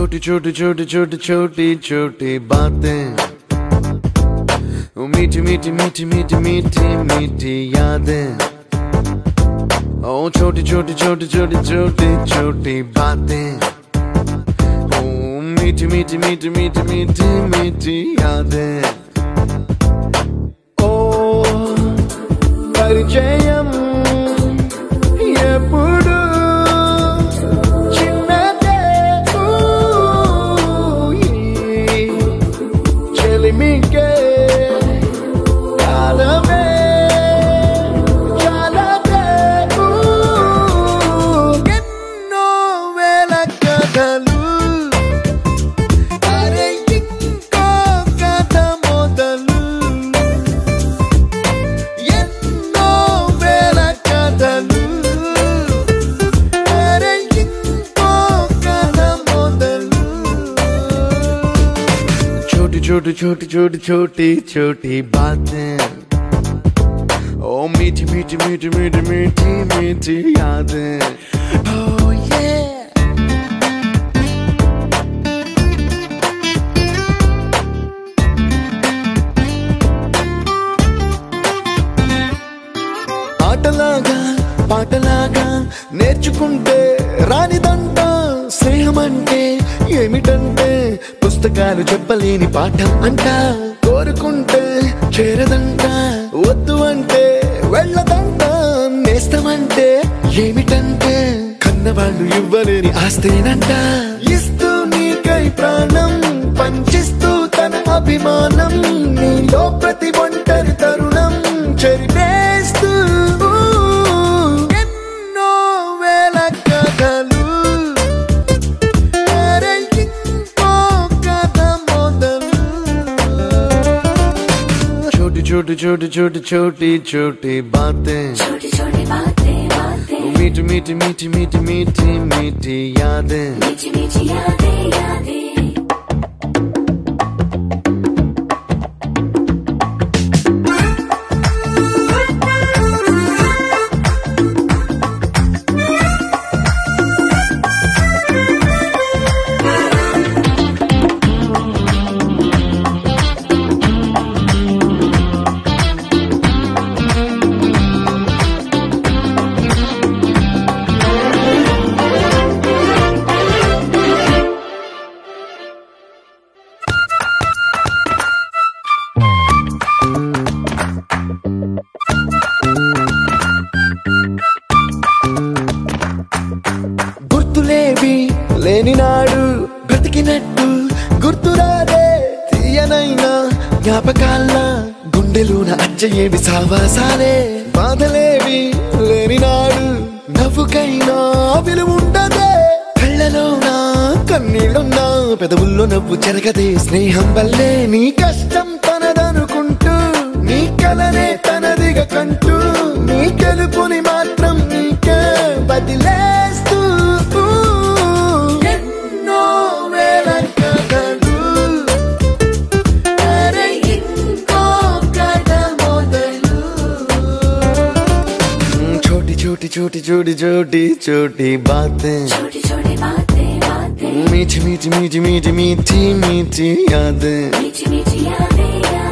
छोटी छोटी छोटी छोटी छोटी छोटी बातें, वो मीठी मीठी मीठी मीठी मीठी मीठी यादें। ओ छोटी छोटी छोटी छोटी छोटी छोटी बातें, ओ मीठी मीठी मीठी मीठी मीठी मीठी यादें। ओ परिचयम ఎప్పుడు చిన్నదే చెలిమికే కాలమే చాలదే ఎన్నో వేల కథలు అరే ఇంకో కథ మొదలు ఎన్నో వేల కథలు छोटी छोटी छोटी छोटी छोटी बातें, ओ मीठी मीठी मीठी मीठी मीठी मीठी यादें। Oh yeah। ఆటలాగా పాటలాగా నేర్చుకుంటే రానిదంట స్నేహమంటే ఏమిటంటే పుస్తకాలు చెప్పలేని పాఠం అంట కోరుకుంటే చేరదంట వద్దు అంటే వెళ్ళదంట నేస్తమంటే ఏమిటంటే కన్నవాళ్ళు ఇవ్వలేని ఆస్తేనంట ఇస్తూ నీకై ప్రాణం పంచిస్తూ తన అభిమానం నీలో ప్రతి ఒంటరి తరుణం చెరిపేస్తూ ఎన్నో వేల కథలు छोटी छोटी छोटी छोटी छोटी बातें, छोटी छोटी बातें मीठी मीठी मीठी मीठी मीठी मीठी यादें, मीठी मीठी यादें यादें। గుర్తులేవి లేని నాడు బ్రతికినట్టు గుర్తురాదే తీయనైనా జ్ఞాపకాల గుండెలోన అచ్చయేవి సావాసాలే బాధలేవి లేని నాడు నవ్వుకైనా విలువుండదే కళ్ళలోనా కన్నీళ్ళున్నా పెదవుల్లో నవ్వు చెరగదే స్నేహం వల్లే నీ కష్టం తనదనుకుంటూ నీ కలనే తనదిగా కంటూ నీ గెలుపుని మాత్రం నీకే బదిలేస్తూ ఎన్నో వేల కథలు అరే ఇంకో కథ మొదలు छोटी छोटी छोटी छोटी छोटी छोटी बातें, छोटी छोटी बातें मीठी मीठी मीठी मीठी मीठी मीठी यादें, मीठी मीठी यादें यादें।